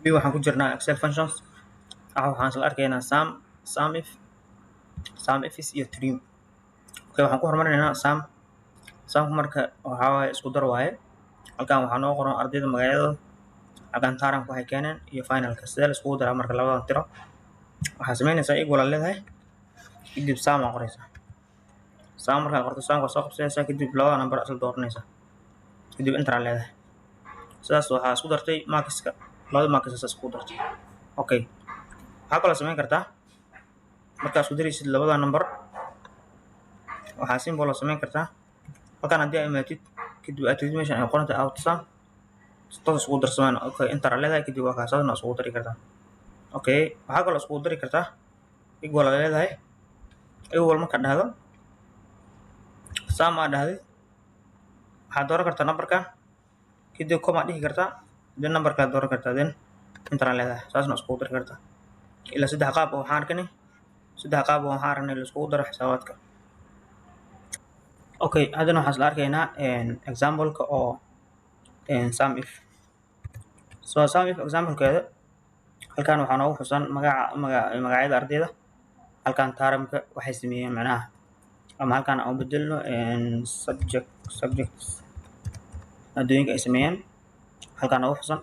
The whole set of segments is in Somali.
weli waxaan ku jirnaa excel functions waxaan isla arkaynaa sum ifs iyo trim. Okay, waxaan ku hormarinaynaa sumka marka waxaa waaye isku dar waaye. halkan waxaa noo qoran ardayda magacyadooda, halkan taranka waxay keeneen iyo finalka sidee la iskugu daraa marka labadan tiro. waxaa samaynaysaa equal aad leedahay kadib sum aa qoraysaa. sum markaa qorto sumka soo qabsanaysaa kadib labada number isla dooranaysaa kadib enter aa leedahay. sidaas waxaa isku dartay markska labada marks isku dartay. Okay, waxaa kaloo samayn kartaa markaa isku daraysid labada number waxaa simple oo samayn kartaa halkan haddii ay imaatid kadib aad tagtid meeshan ay qoranta outsum toos iskugu darsamaan. Okay, enter aa leedahay kadib waa kaasadna iskugu dari kartaa. Okay, waxaa kaloo iskugu dari kartaa equal aa leedahay. equal marka dhahdo sum aa dhahday waxaad dooran kartaa numberkan kadib comma dhihi kartaa then numberkaad dooran kartaa then enter aa leedahay. saasna iskugu dari kartaa ilaa saddex qaab oo waxaan aragnay la iskugu daro xisaabaadka. Okay, haddana waxaan isla arkaynaa example-ka oo sum if. sum if example-keeda halkan waxaa noogu xusan magacyada ardayda, halkan taramka waxay sameeyeen macnaha ama halkan aan u bedelno subjects maadooyinka ay sameeyeen halkan noogu xusan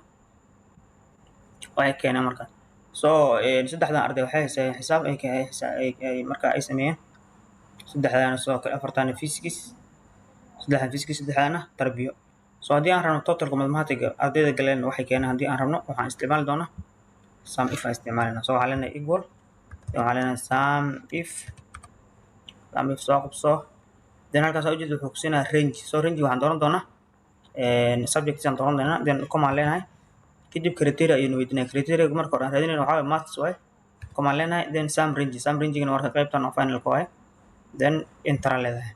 waxay keeneen marka. saddexdan arday waxay haysteen xisaab ay marka ay sameeyeen saddexdaana sidoo kale afartaana physics saddexdaana tarbiyo. haddii aan rabno totalka mathematiga ardayda galeen waxay keeneen haddii aan rabno waxaan isticmaali doonaa sum if aan isticmaalina. waxaan leenahay equal waxaan leenahay sum if soo qabso then halkaas ujeed wuxuu kusiinaa range. range waxaan dooran doonaa subjects aan dooran doonaa then comma leenahay kadib criteria ayuu weydiinaya. criteria marka hore aan raadinayno waxaa waaye maths waaye comma leenahay then sum range-gana marka qaybtan oo finalka waaye then enter aa leedahay.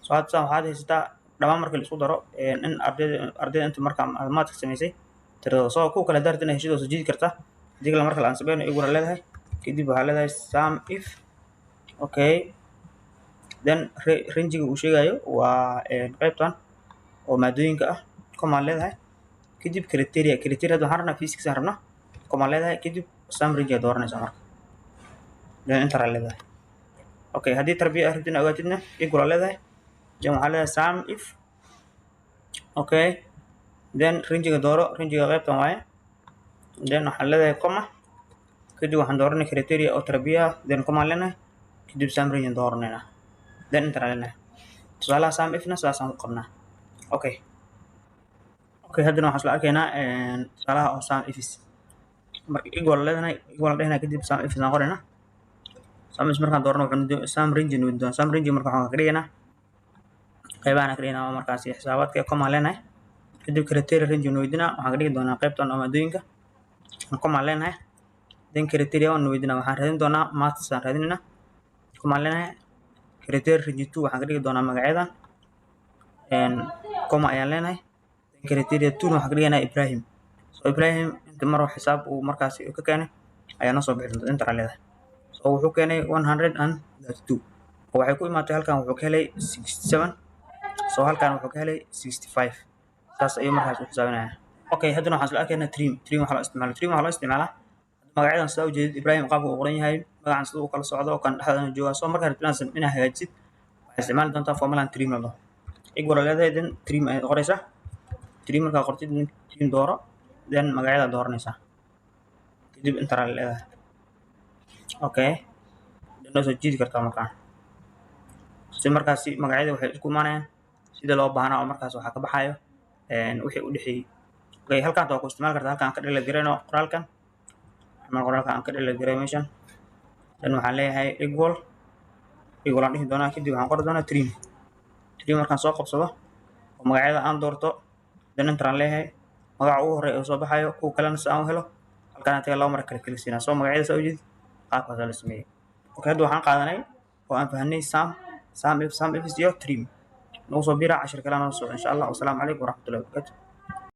hadda waxaad haysataa dhammaan marka la isku daro in ardayda inta marka maths samaysay tiradooda kuwa kale daartin ay heshidoo soo jiidi kartaa. hadii kale marka aan samayno equal aa leedahay kadib waxaa leedahay sum if. Okay, then range-ga uu sheegayo waa qaybtan oo maadooyinka ah comma leedahay kadib criteria waxaan rabnaa physics aan rabnaa comma leedahay kadib sum range aad dooranaysaa marka then enter aa leedahay. Okay, haddii tarbiya aad rabtid ogaatidna equal aa leedahay then waxaa leedahay sum if. Okay, then range-ga dooro range-ga qaybtan waaye then waxaan leedahay comma kadib waxaan dooranay criteria oo tarbiya then comma leenahay kadib sum range aan dooranayna then enter aa leenahay. tusaalaha sum if-na sidaasaan ku qabnaa. Okay, haddana waxaan isla arkaynaa tusaalaha oo sum ifs. marka equal leedahay equal aan dhahnaa kadib sum ifs aan qoraynaa. sum ifs markaan doorano wuxuu sum range nu doon sum range marka waxaan ka dhigaynaa qaybahan ka dhigaynaa markaasi xisaabaadka comma leenahay kadib criteria range nu weydiinaa waxaan ka dhigi doonaa qaybtan oo maadooyinka comma leenahay then criteria nu weydiinaa waxaan raadin doonaa maths aan raadinaynaa comma leenahay criteria range 2 waxaan ka dhigi doonaa magacyadan comma ayaan leenahay criteria 2 waxaan ka dhigaynaa Ibrahim. Ibrahim inta mar xisaab uu markaasi ka keenay ayaa noo soo bixi doonta enter aa leedahay. wuxuu keenay 132 waxay ku imaatay halkan wuxuu ka helay 67 halkan wuxuu ka helay 65 saas ayuu markaas u xisaabinayaa. Okay, haddana waxaan isla arkaynaa trim waxaa loo isticmaalaa magacyadan sidaa ujeedid Ibrahim qaabka uu qoran yahay magacan sida uu kala socdo kan dhexdana jooga markaa rabtid inaad hagaajisid waxaad isticmaali doontaa formulan trim la dhaho. equal aa leedahay then trim ayaad qoraysaa. trim markaa qortid trim dooro then magacyada dooranaysaa kadib enter aa leedahay. Okay, dana soo jiidi kartaa markaan si markaasi magacyada waxay isku imaanayaan sida loo baahnaa oo markaas waxaa ka baxayo wixii u dhexeeyay. Okay, halkaan waa ku isticmaali kartaa halkaan ka dhigla gareyno qoraalkan aan ka dhigla gareey meeshan then waxaan leeyahay equal aan dhihi doonaa kadib waxaan qori doonaa trim markaan soo qabsado oo magacyada aan doorto then enter aan leeyahay magaca ugu horeeya oo soo baxayo kuwa kalena si aan u helo halkaan taga laba mar kala kaliisiinaa magacyada soo ujeed qaabkaas la sameeyay. Okay, hadda waxaan qaadanay oo aan fahanay sum if iyo trim. noo soo bira cashir kale noo soo insha Allah. Wassalaamu calaykum waraxmatullaahi wabarakaatuh.